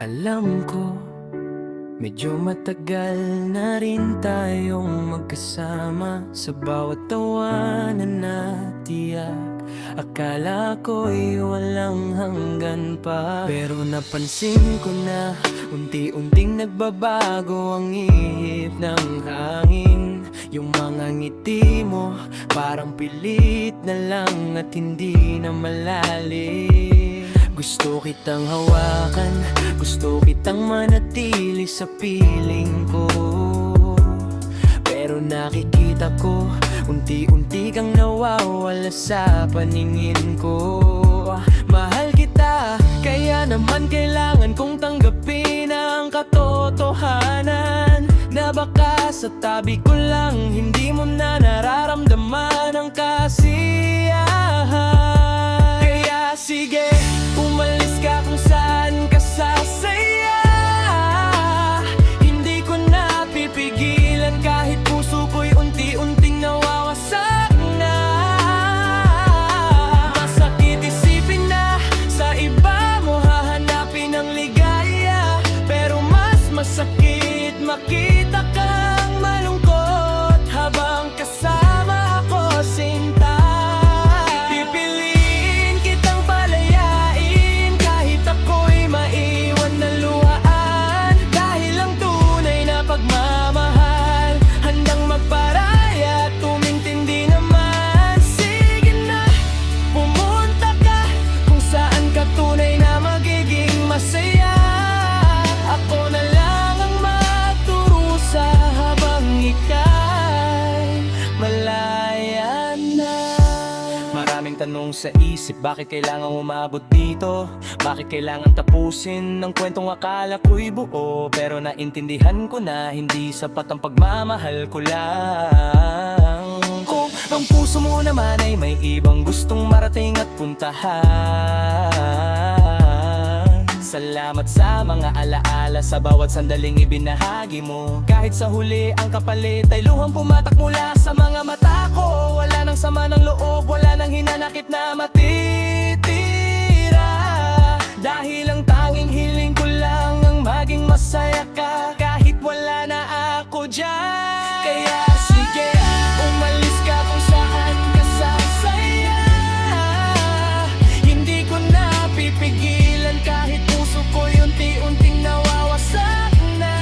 Alam ko, medyo matagal na rin tayong magkasama. Sa bawat tawanan na tiyak, akala ko'y walang hanggan pa. Pero napansin ko na unti-unting nagbabago ang ihip ng hangin. Yung mga ngiti mo parang pilit na lang at hindi na malalim. Gusto kitang hawakan, gusto kitang manatili sa piling ko. Pero nakikita ko, unti-unti kang nawawala sa paningin ko. Mahal kita, kaya naman kailangan kong tanggapin ang katotohanan na baka sa tabi ko lang hindi mo na nararamdaman ang kasiyahan. Kaya sige, umalis ka kung saan ka sasaya. Hindi ko na pipigilan kahit puso ko'y unti-unting nawawasak na. Masakit isipin na sa iba mo hahanapin ang ligaya, pero mas masakit makita kang malungkot habang kasama ako, sinta. Tanong sa isip, bakit kailangan umabot dito? Bakit kailangan tapusin ng kwentong akala ko'y buo? Pero naintindihan ko na hindi sapat ang pagmamahal ko lang. Kung ang puso mo naman ay may ibang gustong marating at puntahan, salamat sa mga alaala, sa bawat sandaling ibinahagi mo. Kahit sa huli ang kapalit ay luhang pumatak mula sa mga mata ko. Wala nang sama ng loob, wala nang hinanakit na matitira. Dahil ang tanging hiling ko lang ang maging masaya ka kahit wala na ako dyan. Kaya sige, umalis ka kung saan ka sasaya. Hindi ko na pipigilan kahit puso ko'y unti-unting nawawasak na.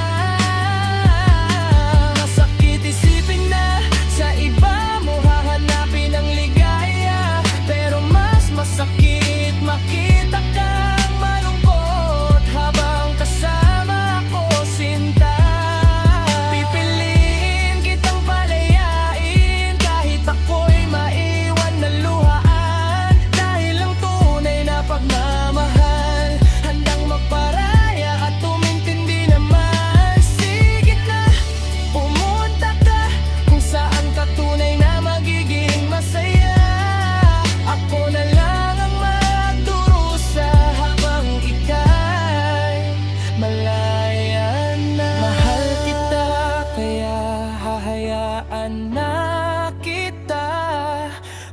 Masakit isipin na sa iba mo hahanapin ang ligaya, pero mas masakit makita kang malungkot habang kasama ako, sinta. Pipiliin kitang palayain kahit ako'y maiwan na luhaan. Dahil ang tunay na pagmamahal handang magparaya at tumintindi naman. Sige na, pumunta ka kung saan ka tunay na magiging masaya. Ako na lang ang magdurusa habang ika'y malaya na. Mahal kita, kaya hahayaan na kita.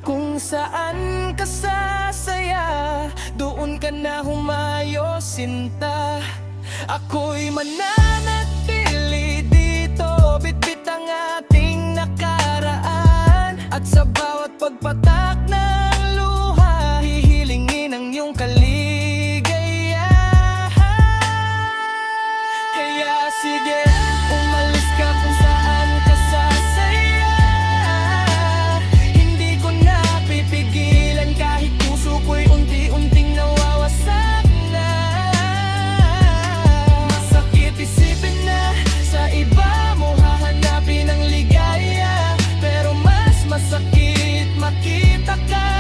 Kung saan ka sasaya, doon ka na humayo, sinta. Ako'y mananatili dito, bitbit ang ating nakaraan. At sa bawat pagpatak ng luha, hihilingin ang iyong kaligayahan. Kaya sige, umalis ka kung saan ka sasaya. Hindi ko na pipigilan kahit puso ko'y unti-unting nawawasak na. Masakit isipin na sa iba mo hahanapin ang ligaya, pero mas masakit makita ka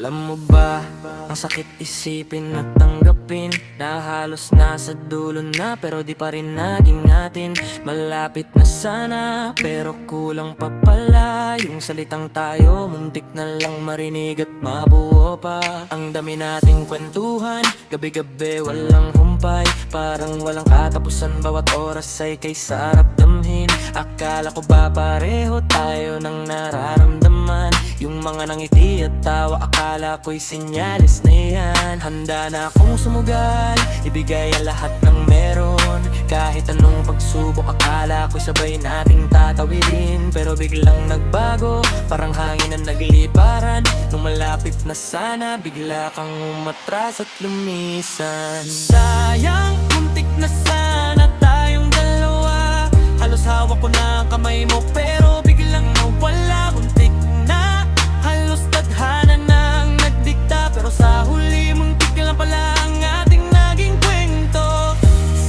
Alam mo ba, ang sakit isipin at tanggapin na halos nasa dulo na pero di pa rin naging atin. Malapit na sana pero kulang pa pala yung salitang tayo. Muntik na lang marinig at mabuo pa. Ang dami nating kwentuhan, gabi-gabi walang humpay. Parang walang katapusan, bawat oras ay kay sarap damhin. Akala ko ba pareho tayo ng nararamdaman? Yung mga nangiti at tawa, akala ko'y sinyalis na yan. Handa na akong sumugal, ibigay ang lahat ng meron. Kahit anong pagsubok, akala ko'y sabay nating tatawirin. Pero biglang nagbago, parang hangin na nagliparan. Nung malapit na sana, bigla kang umatras at lumisan. Sayang, muntik na sana tayong dalawa. Halos hawak ko na ang kamay mo pero biglang nawala. Muntik na, halos tadhana nang nagdikta. Pero sa huli, muntik lang pala ang ating naging kwento.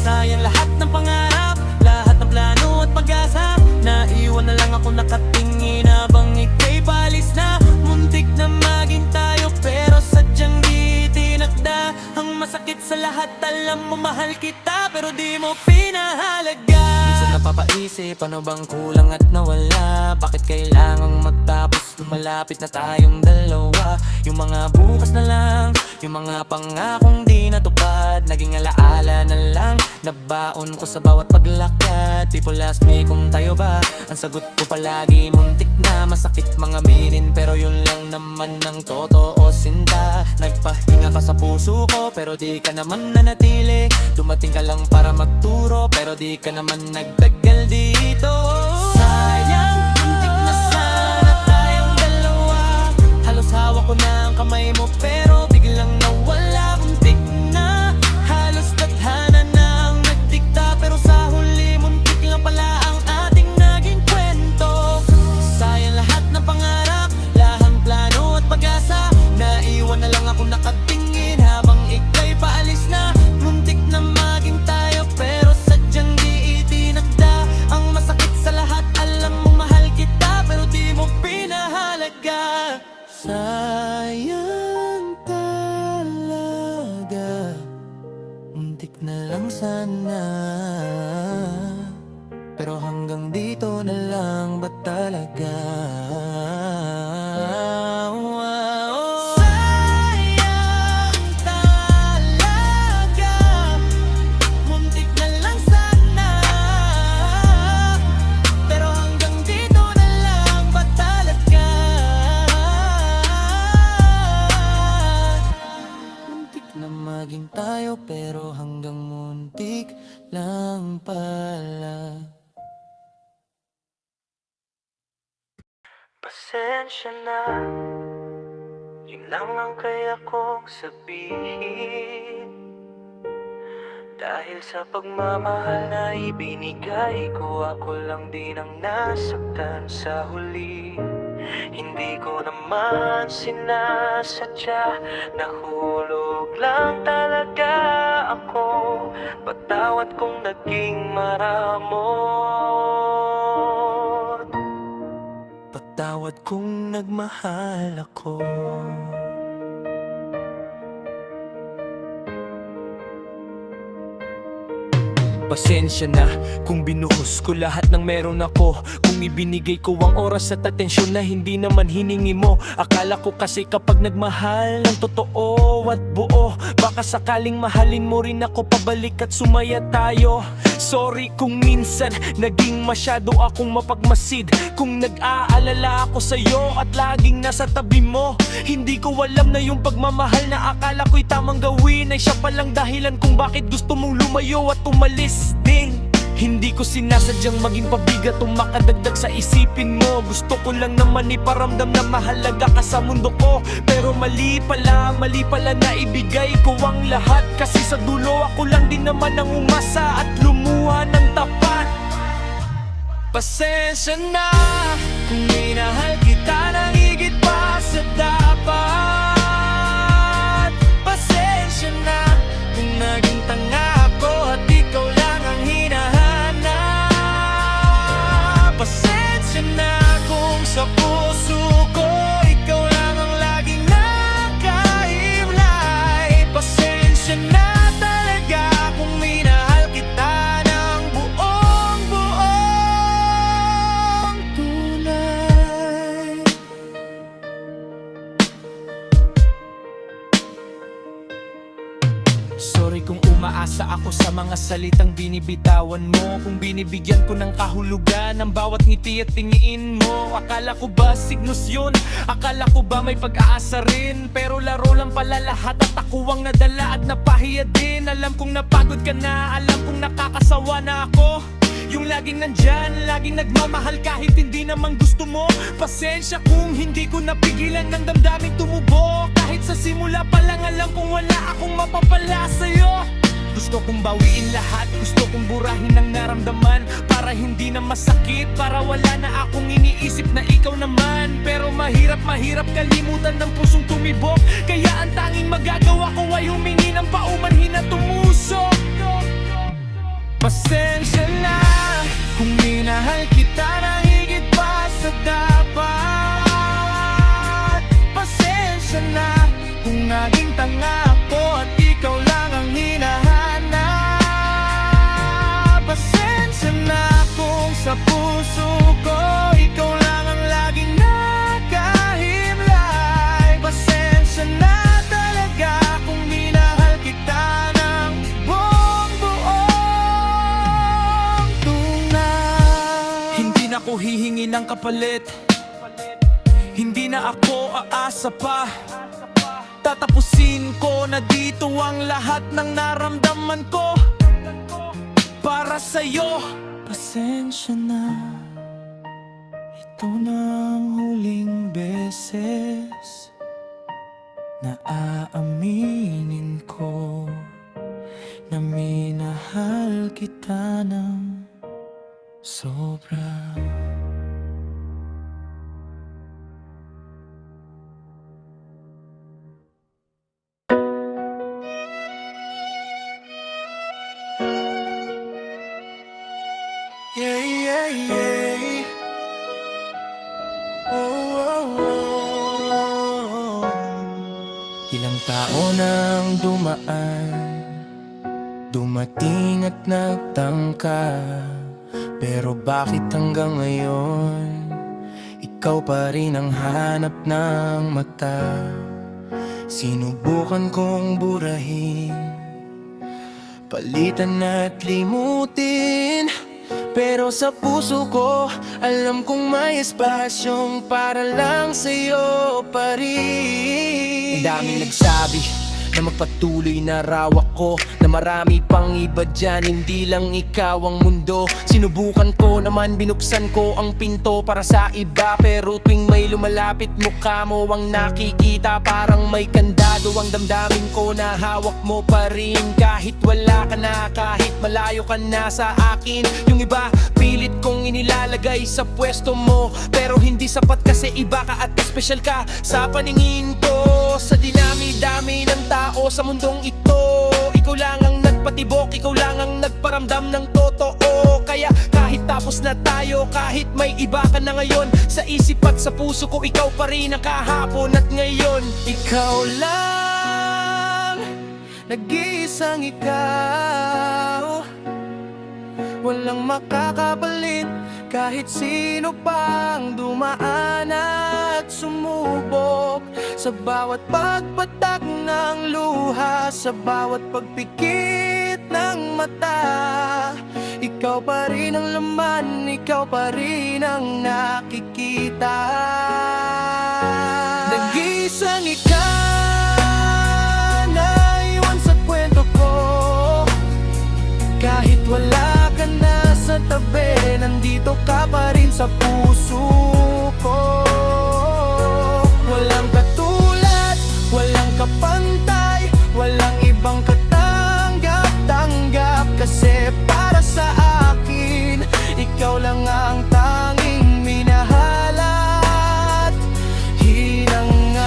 Sayang lahat ng pangarap, lahat ng plano at pag-asa. Naiwan na lang ako nakatingin habang ika'y palis na. Muntik na maging tayo pero sadyang di tinakda. Ang masakit sa lahat, alam mo mahal kita pero di mo pinahalaga. Minsan napapaisip, ano bang kulang at nawala? Bakit kailangang magtapos nung malapit na tayong dalawa? Yung mga bukas na lang, yung mga pangakong di natupad, naging alaala na lang, nabaon ko sa bawat paglakad. People ask me kung tayo ba, ang sagot ko palagi muntik na. Masakit mga minin pero yun lang naman ang totoo sinta. Nagpahinga ka sa puso ko pero di ka naman nanatili. Dumating ka lang para magturo pero di ka naman nagtagal dito. Sayang, muntik na sana tayong dalawa. Halos hawak ko na ang kamay mo pero biglang nawala. Muntik na, halos tadhana na ang nagdikta. Pero sa huli, muntik lang pala ang ating naging kwento. Sayang lahat ng pangarap, lahang plano at pag-asa. Naiwan na lang ako nakatingin habang ika'y paalis na. Muntik na maging tayo pero sadyang di itinakda. Ang masakit sa lahat, alam mo mahal kita pero di mo pinahalaga. Sayang talaga, muntik na lang sana pero hanggang dito na lang ba talaga? Sayang talaga, muntik na lang sana pero hanggang dito na lang ba talaga? Muntik na maging tayo pero hanggang muntik lang pala. Pasensya na, yun lang ang kaya kong sabihin. Dahil sa pagmamahal na ibinigay ko, ako lang din ang nasaktan sa huli. Hindi ko naman sinasadya, nahulog lang talaga ako. Patawad kung naging maramot, patawad kung nagmahal ako. Pasensya na kung binuhos ko lahat ng meron ako. Kung ibinigay ko ang oras at atensyon na hindi naman hiningi mo. Akala ko kasi kapag nagmahal ng totoo at buo, baka sakaling mahalin mo rin ako pabalik at sumaya tayo. Sorry kung minsan naging masyado akong mapagmasid. Kung nag-aalala ako sa'yo at laging nasa tabi mo, hindi ko alam na yung pagmamahal na akala ko'y tamang gawin ay siya palang dahilan kung bakit gusto mong lumayo at umalis ding. Hindi ko sinasadyang maging pabigat o makadagdag sa isipin mo. Gusto ko lang naman iparamdam na mahalaga ka sa mundo ko. Pero mali pala na ibigay ko ang lahat. Kasi sa dulo ako lang din naman ang umasa at lumuha ng tapat. Pasensya na kung minahal kita nang higit pa sa dapat. Pasensya na kung naging tanga ako at ikaw lang ang hinahanap. Pasensya na kung sa puso ko ikaw lang ang laging nasa Umaasa ako sa mga salitang binibitawan mo. Kung binibigyan ko ng kahulugan ang bawat ngiti at tingin mo. Akala ko ba signos yun? Akala ko ba may pag-aasa rin? Pero laro lang pala lahat at ako ang nadala at napahiya din. Alam kong napagod ka na, alam kong nakakasawa na ako. Yung laging nandyan, laging nagmamahal kahit hindi naman gusto mo. Pasensya kung hindi ko napigilan ng damdamin tumubo. Kahit sa simula pa lang alam kong wala akong mapapala sa'yo. Gusto kong bawiin lahat, gusto kong burahin ang naramdaman. Para hindi na masakit, para wala na akong iniisip na ikaw naman. Pero mahirap kalimutan ng pusong tumibok. Kaya ang tanging magagawa ko ay humingi ng paumanhin at tumusok. Pasensya na kung minahal kita na higit pa sa dapat. Pasensya na kung naging tanga ako at ikaw lang ang hinahanap. Pasensya na kung sa puso ko ikaw lang ang laging nakahimlay. Pasensya na talaga kung minahal kita ng buong buong tunay. Hindi na ko hihingi ng kapalit, hindi na ako aasa pa. Tatapusin ko na dito ang lahat ng naramdaman ko para sa'yo. Pasensya na, ito na ang huling beses na aaminin ko na minahal kita ng sobra. Yeah, yeah, yeah. Oh, oh, oh. Ilang taon ang dumaan, dumating at nagtangka. Pero bakit hanggang ngayon ikaw pa rin ang hanap ng mata? Sinubukan kong burahin, palitan at limutin, pero sa puso ko alam kong may espasyong para lang sa'yo pa rin. Ang daming nagsabi na magpatuloy na raw ako, na marami pang iba dyan, hindi lang ikaw ang mundo. Sinubukan ko naman, binuksan ko ang pinto para sa iba, pero tuwing may lumalapit mukha mo ang nakikita. Parang may kandado ang damdamin ko na hawak mo pa rin. Kahit wala ka na, kahit malayo ka na sa akin. Yung iba pilit kong inilalagay sa pwesto mo, pero hindi sapat kasi iba ka at espesyal ka sa paningin ko. Sa dinami-dami ng tao sa mundong ito, ikaw lang ang nagpatibok, ikaw lang ang nagparamdam ng totoo. Kaya kahit tapos na tayo, kahit may iba ka na ngayon, sa isip at sa puso ko ikaw pa rin ang kahapon at ngayon. Ikaw lang, nag-iisang ikaw, walang makakapalit kahit sino pang dumaan at sumubok. Sa bawat pagpatak ng luha, sa bawat pagpikit ng mata, ikaw pa rin ang laman, ikaw pa rin ang nakikita. Nag-iisang ikaw na iwan sa kwento ko, kahit wala ka na sa tabi, nandito ka pa rin sa puso ko. Walang katulad, walang kapantay, walang ibang katanggap-tanggap. Kasi para sa akin, ikaw lang ang tanging minahal at hinangaan.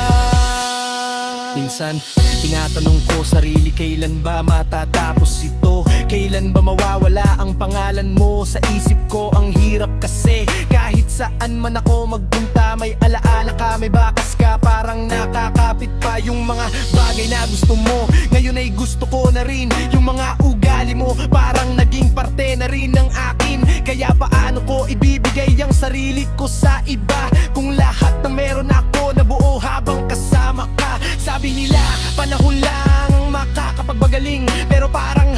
Minsan, tinatanong ko sarili, kailan ba matatapos ito? Kailan ba mawawala ang pangalan mo sa isip ko? Ang hirap kasi kahit saan man ako magpunta, may alaala ka, may bakas ka. Parang nakakapit pa yung mga bagay na gusto mo. Ngayon ay gusto ko na rin yung mga ugali mo, parang naging parte na rin ng akin. Kaya paano ko ibibigay ang sarili ko sa iba, kung lahat na meron ako nabuo habang kasama ka? Sabi nila panahon lang ang makakapagbagaling, pero parang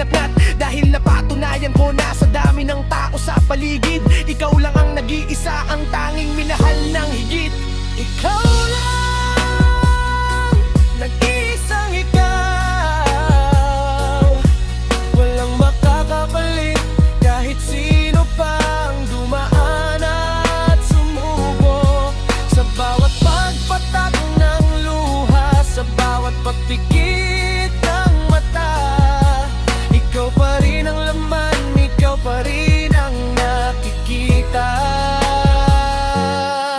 ngat-ngat dahil napatunayan ko na sa dami ng tao sa paligid, ikaw lang ang nag-iisa, ang tanging minahal ng higit. Ikaw lang, nag-iisang ikaw, walang makakapalit kahit sino pang dumaan at sumubo. Sa bawat pagpatak ng luha, sa bawat pagpikit ng mata, ikaw pa rin ang laman, ikaw pa rin ang nakikita.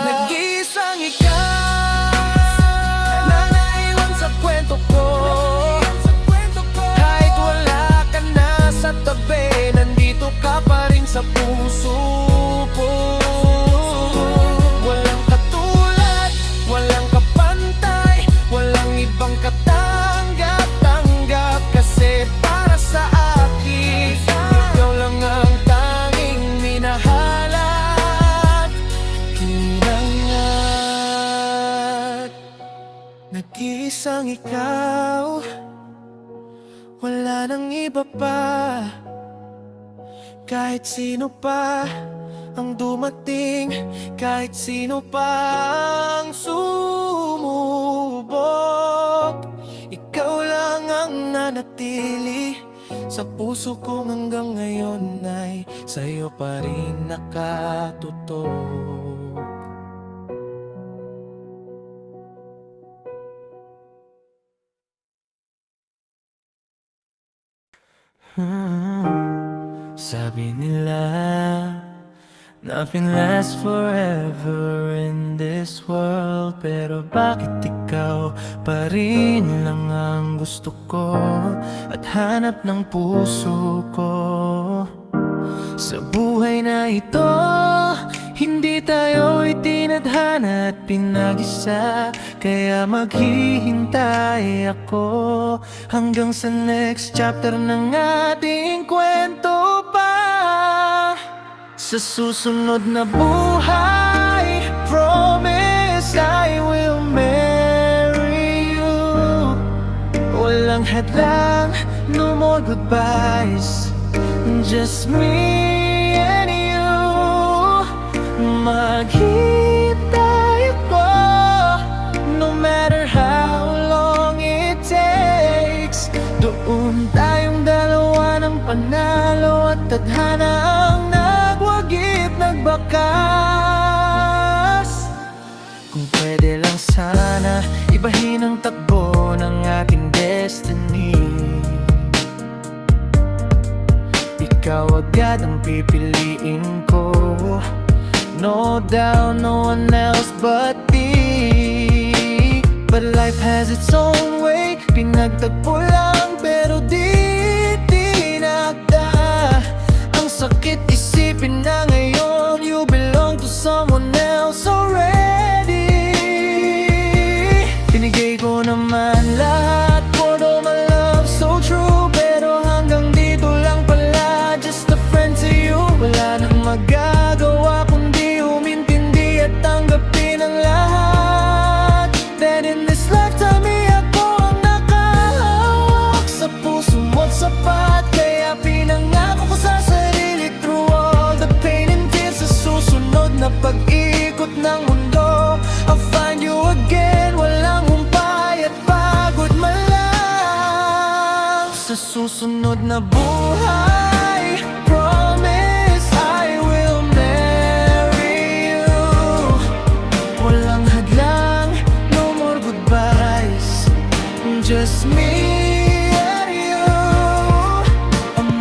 Nag-iisang ikaw na naiwan sa kwento ko, kahit wala ka na sa tabi, nandito ka pa rin sa puso ko. Walang katulad, walang kapantay, walang ibang katanggap-tanggap, kasi para sa akin ikaw lang ang tanging minahal at kinangat. Nag-iisang ikaw, wala nang iba pa, kahit sino pa ang dumating, kahit sino pa ang sumubok, ikaw lang ang nanatili sa puso ko hanggang ngayon ay sa'yo pa rin nakatutok. Sabi nila, nothing lasts forever in this world, pero bakit ikaw pa rin lang ang gusto ko at hanap ng puso ko? Sa buhay na ito, hindi tayo itinadhana at pinag-isa, kaya maghihintay ako hanggang sa next chapter ng ating kwento pa. Sa susunod na buhay, promise I will marry you. Walang hadlang, no more goodbyes, just me and you. Maghintay ako, no matter how long it takes. Doon tayong dalawa ng panalo at tadhana ang nagwagit, nagbakas. Kung pwede lang sana, ibahin ang takbo ng ating destiny. Ikaw agad ang pipiliin ko, no doubt, no one else but me. But life has its own way, pinagtagpo lang pero di tinakda. Ang sakit isipin na ngayon you belong to someone else already. Binigay ko naman lahat, poured all my love so true, pero hanggang dito lang pala, just a friend to you. Wala nang magagawa kundi umintindi at tanggapin ang lahat. Then in this lifetime, ako ang nakahawak sa puso mo't sapat, kaya pinangako ko sa sarili through all the pain and tears. Sa susunod na pag-ikot ng mundo, I'll find you again. Walang humpay at pagod man lang. Sa susunod na buhay, promise I will marry you. Walang hadlang, no more goodbyes, just me and you.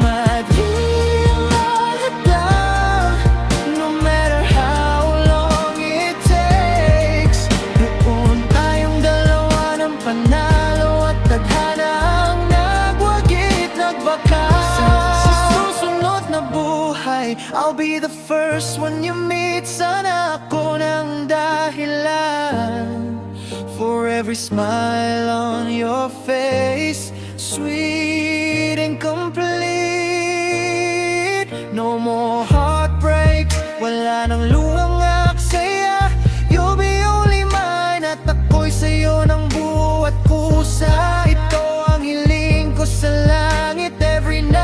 Maging lahat lang, no matter how long it takes. Doon tayong dalawa ng panalo at tadhana ang nagwagit, nagbakas. Sa susunod na buhay, I'll be the first one you meet. Sana ako ng dahilan for every smile on your face, sweet and complete. No more heartbreak, wala nang luhang aksaya. You'll be only mine at ako'y sa'yo ng buhat kusa. Ito ang hiling ko sa langit every night.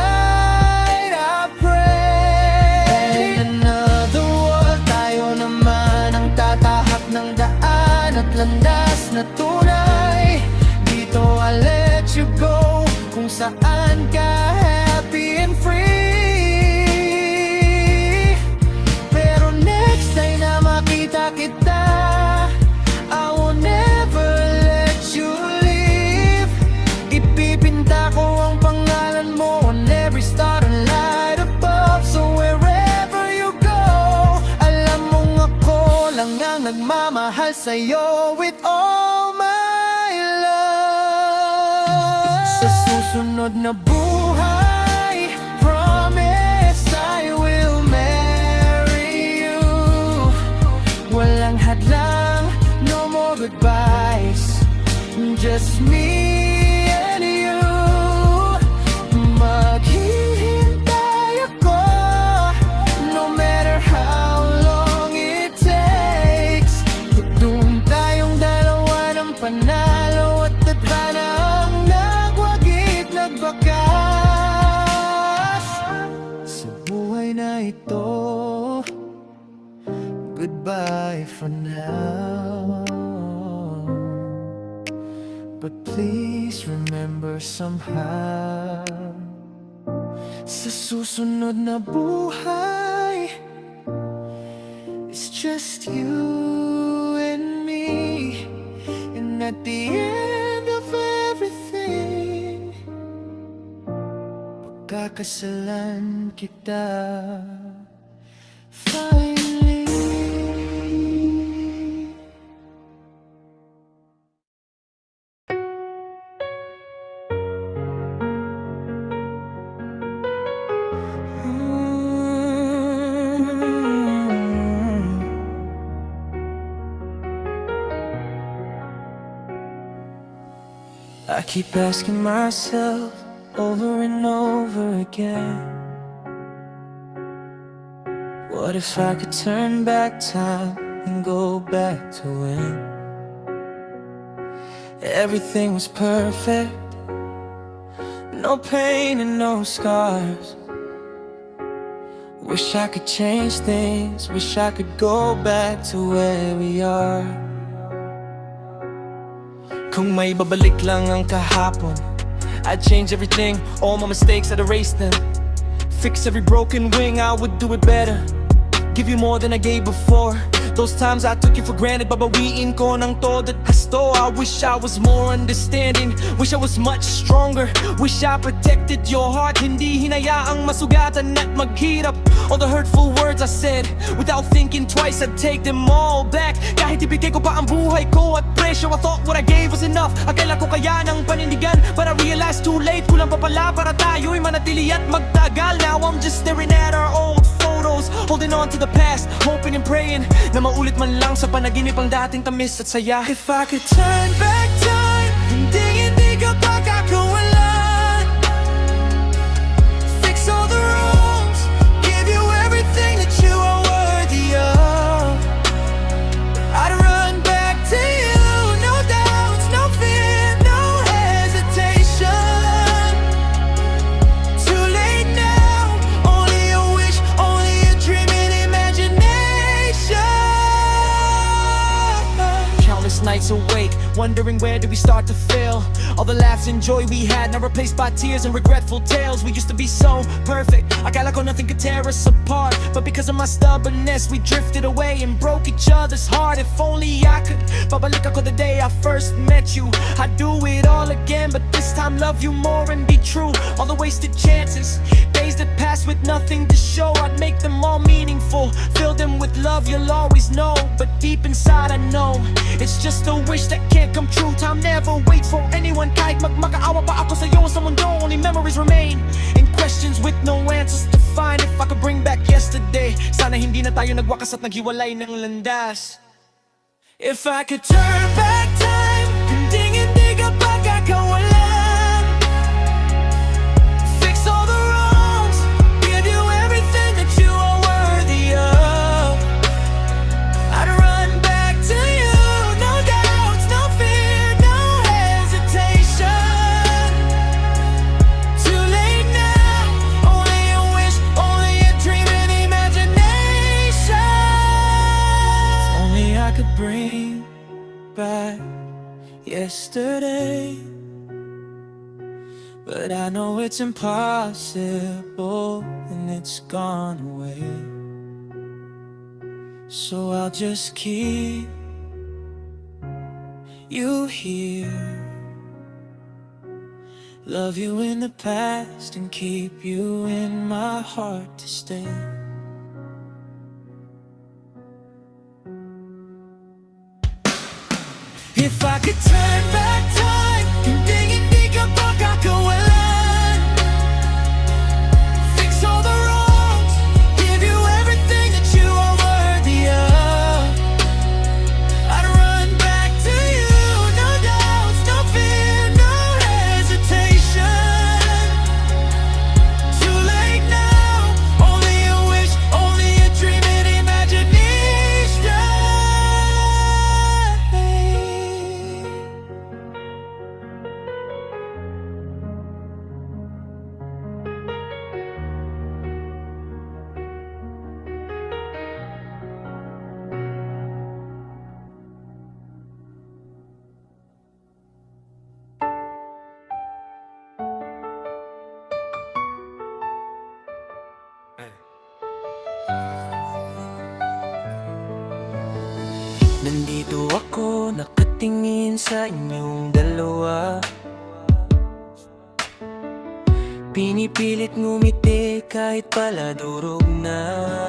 sa'yo with all my love. Sa susunod na buhay, promise I will marry you. Walang hadlang, no more goodbyes, just me and you. Maghihintay ako, no matter how long it takes. Doon tayong dalawa ng panalo at tadhana ang nagwagit, nagbakas sa buhay na ito. Goodbye for now, but please remember somehow, sa susunod na buhay, it's just you and me. And at the end of everything, pagkakasalan kita finally. I keep asking myself over and over again, what if I could turn back time and go back to when everything was perfect, no pain and no scars. Wish I could change things, wish I could go back to where we are. Kung may babalik lang ang kahapon, I'd change everything, all my mistakes I'd erase them. Fix every broken wing, I would do it better. Give you more than I gave before. Those times I took you for granted, babawiin ko ng todo at hasto. I wish I was more understanding, wish I was much stronger. Wish I protected your heart, hindi hinayaang masugatan at maghirap. All the hurtful words I said, without thinking twice, I'd take them all back. Kahit ibigay ko pa ang buhay ko at presyo, I thought what I gave was enough. Akala ko kaya ng panindigan, but I realized too late. Kulang pa pala para tayo'y manatili at magtagal. Now I'm just staring at our old photos, holding on to the past, hoping and praying na maulit man lang sa panaginip ang dating tamis at saya. If I could turn back time, hindi ka pagkakawalan. Fix all the wrongs, give you everything that you are worthy of. I'd run back to you, no doubts, no fear, no hesitation. Too late now, only a wish, only a dream and imagination. Countless nights awake, wondering where did we start to fail. All the laughs and joy we had, now replaced by tears and regretful tales. We used to be so perfect, akala ko nothing could tear us apart. But because of my stubbornness, we drifted away and broke each other's heart. If only I could babalik ako the day I first met you, I'd do it all again, but this time love you more and be true. All the wasted chances, days that passed with nothing to show, I'd make them all meaningful, fill them with love you'll always know. But deep inside I know, it's just a wish that can't come true. Time never wait for anyone, kahit magmakaawa pa ako sa'yo sa mundo, only memories remain and questions with no answers to find. If I could bring back yesterday, sana hindi na tayo nagwakas at naghiwalay ng landas. If I could turn back time, hindi ka pagkakawalan. Fix all the wrongs, give you everything that you are worthy of. I'd run back to you, no doubts, no fear, no hesitation. Too late now, only a wish, only a dream and imagination. If only I could bring back yesterday, but I know it's impossible and it's gone away. So I'll just keep you here, love you in the past and keep you in my heart to stay. If I could turn back time, hindi ka pa kakawalan. Fix all the wrongs, give you everything that you are worthy of. I'd run back to you, no doubts, no fear, no hesitation. Too late now, only a wish, only a dream and imagination. Nandito ako, nakatingin sa inyong dalawa. Pinipilit ngumiti kahit pala durog na.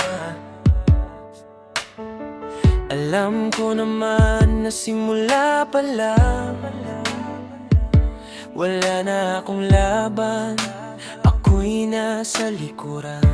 Alam ko naman na simula pa lang wala na akong laban, ako'y nasa likuran.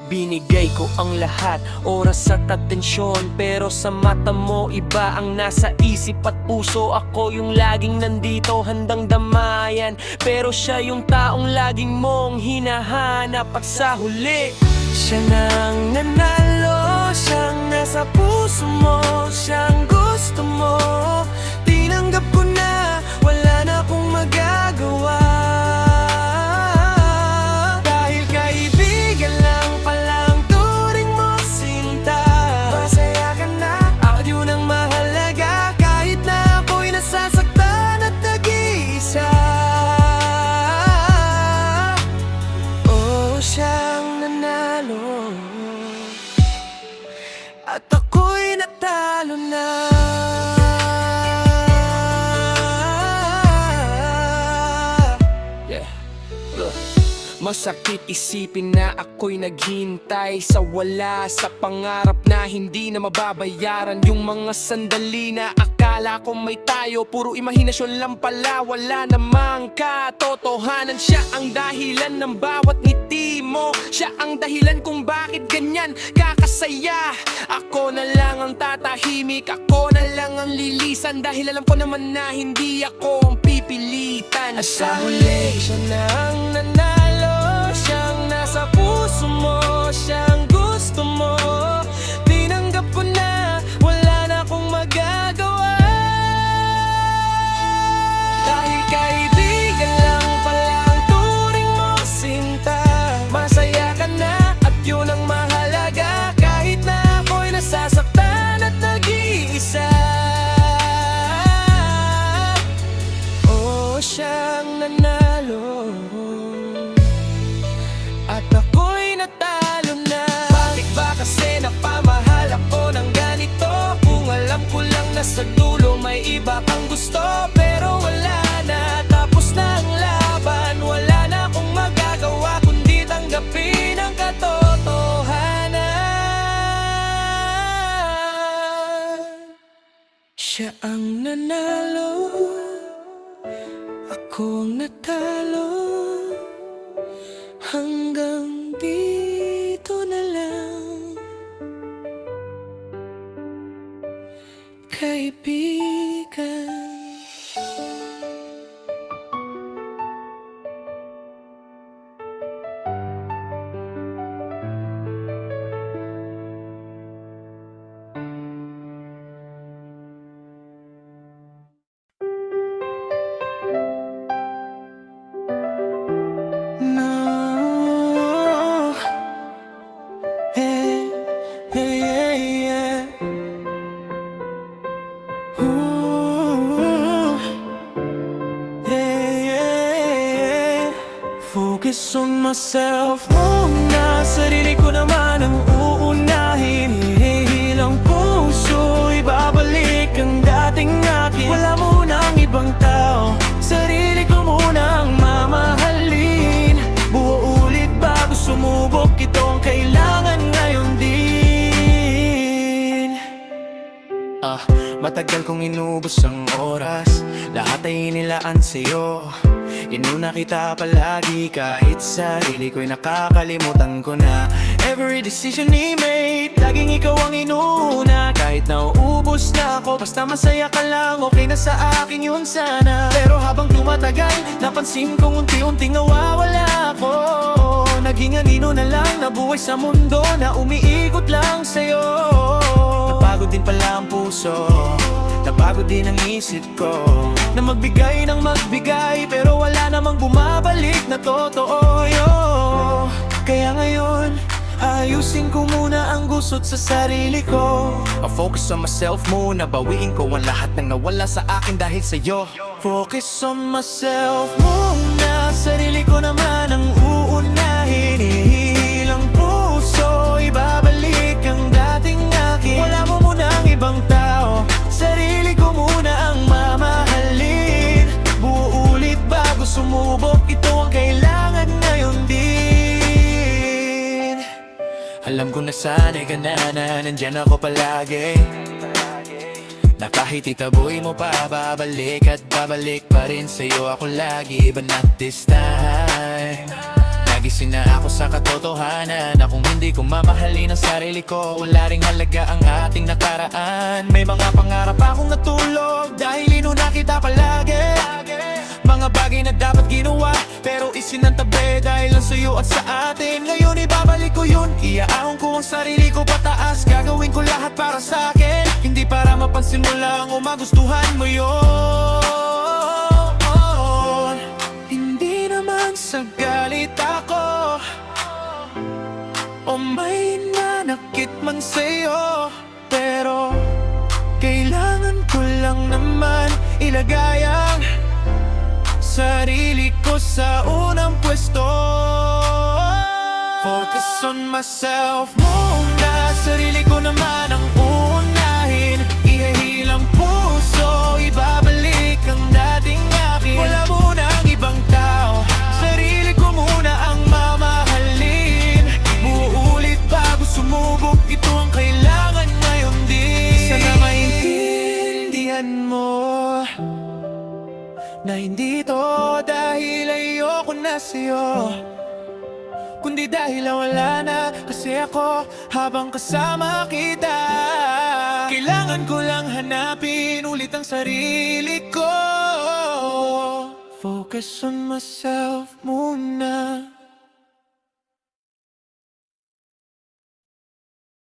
Binigay ko ang lahat, oras at atensyon, pero sa mata mo iba ang nasa isip at puso. Ako yung laging nandito, handang damayan, pero siya yung taong laging mong hinahanap. At sa huli, siya nang nanalo, siyang nasa puso mo, siyang gusto mo. Tinanggap ko na, wala na akong magagawa. At ako'y natalo na. Masakit isipin na ako'y naghintay sa wala, sa pangarap na hindi na mababayaran. Yung mga sandali na akala ko may tayo, puro imahinasyon lang pala, wala namang katotohanan. Siya ang dahilan ng bawat ngiti mo, siya ang dahilan kung bakit ganyan kakasaya. Ako na lang ang tatahimik, ako na lang ang lilisan, dahil alam ko naman na hindi ako ang pipilitan. At sa huli, siya na ang nanalo, siyang nasa puso mo, siyang gusto mo. Tinanggap ko na, wala na akong magagawa. Dahil kaibigan lang pala ang turing mo, sinta. Masaya ka na at yun ang mahalaga, kahit na ako'y nasasaktan at nag-iisa. Oh, siyang nanalo at ako'y natalo na. Bakit ba kasi napamahal ako ng ganito, kung alam ko lang na sa dulo may iba kang gusto. Pero wala na, tapos na ang laban, wala na akong magagawa kundi tanggapin ang katotohanan. Siya ang nanalo, ako ang natalo. Hanggang dito na lang, kaibigan. Focus on myself muna, sarili ko naman ang uunahin. Hihilang puso, ibabalik ang dating akin. Wala munang ibang tao, sarili ko muna ang mamahalin. Buo ulit bago sumubok, ito ang kailangan ngayon din. Matagal kong inubos ang oras, lahat ay inilaan sa'yo. Inuna kita palagi kahit sarili ko'y nakakalimutan ko na. Every decision ni made, laging ikaw ang inuna. Kahit nauubos na ako, basta masaya ka lang, okay na sa akin yun sana. Pero habang tumatagal, napansin kong unti-unting nawawala ako. Naging anino na lang na buhay sa mundo na umiikot lang sa'yo. Napagod din pala ang puso, napagod din ang isip ko, na magbigay ng magbigay pero wala namang bumabalik na totoo yo. Kaya ngayon, ayusin ko muna ang gusot sa sarili ko. I'll focus on myself muna, bawiin ko ang lahat ng nawala sa akin dahil sa'yo. Focus on myself muna, sarili ko naman ang uunahin. Ihilang puso, ibabalik ang dating akin. Wala mo muna ang ibang tao, sarili ko muna ang mamahalin. Buo ulit bago sumubok, ito ang kailangan ngayon din. Alam ko na sana'y ka na nandyan ako palagi, na kahit itaboy mo pa, babalik at babalik pa rin sa'yo ako lagi. But not this time. Nagising na ako sa katotohanan na kung hindi ko mamahalin ang sarili ko, wala ring halaga ang ating nakaraan. May mga pangarap akong natulog dahil inuna kita palagi. Mga bagay na dapat ginawa pero isinantabi dahil lang sa'yo at sa atin. Ngayon ibabalik ko yun, iaahon ko ang sarili ko pataas. Gagawin ko lahat para sa akin, hindi para mapansin mo lang o magustuhan mo yun. Hindi naman sa galit ako o may nanakit man sa'yo, pero kailangan ko lang naman ilagay ang sarili ko sa unang pwesto. Focus on myself muna, sarili ko naman ang unahin. Ihahilang puso, ibabalik ang dating akin. Wala muna ang ibang tao, sarili ko muna ang mamahalin. Buulit bago sumubok, ito ang kailangan ngayon din. Sana maintindihan mo na hindi to dahil ayoko na sa'yo, kundi dahil wala na kasi ako habang kasama kita. Kailangan ko lang hanapin ulit ang sarili ko. Focus on myself muna.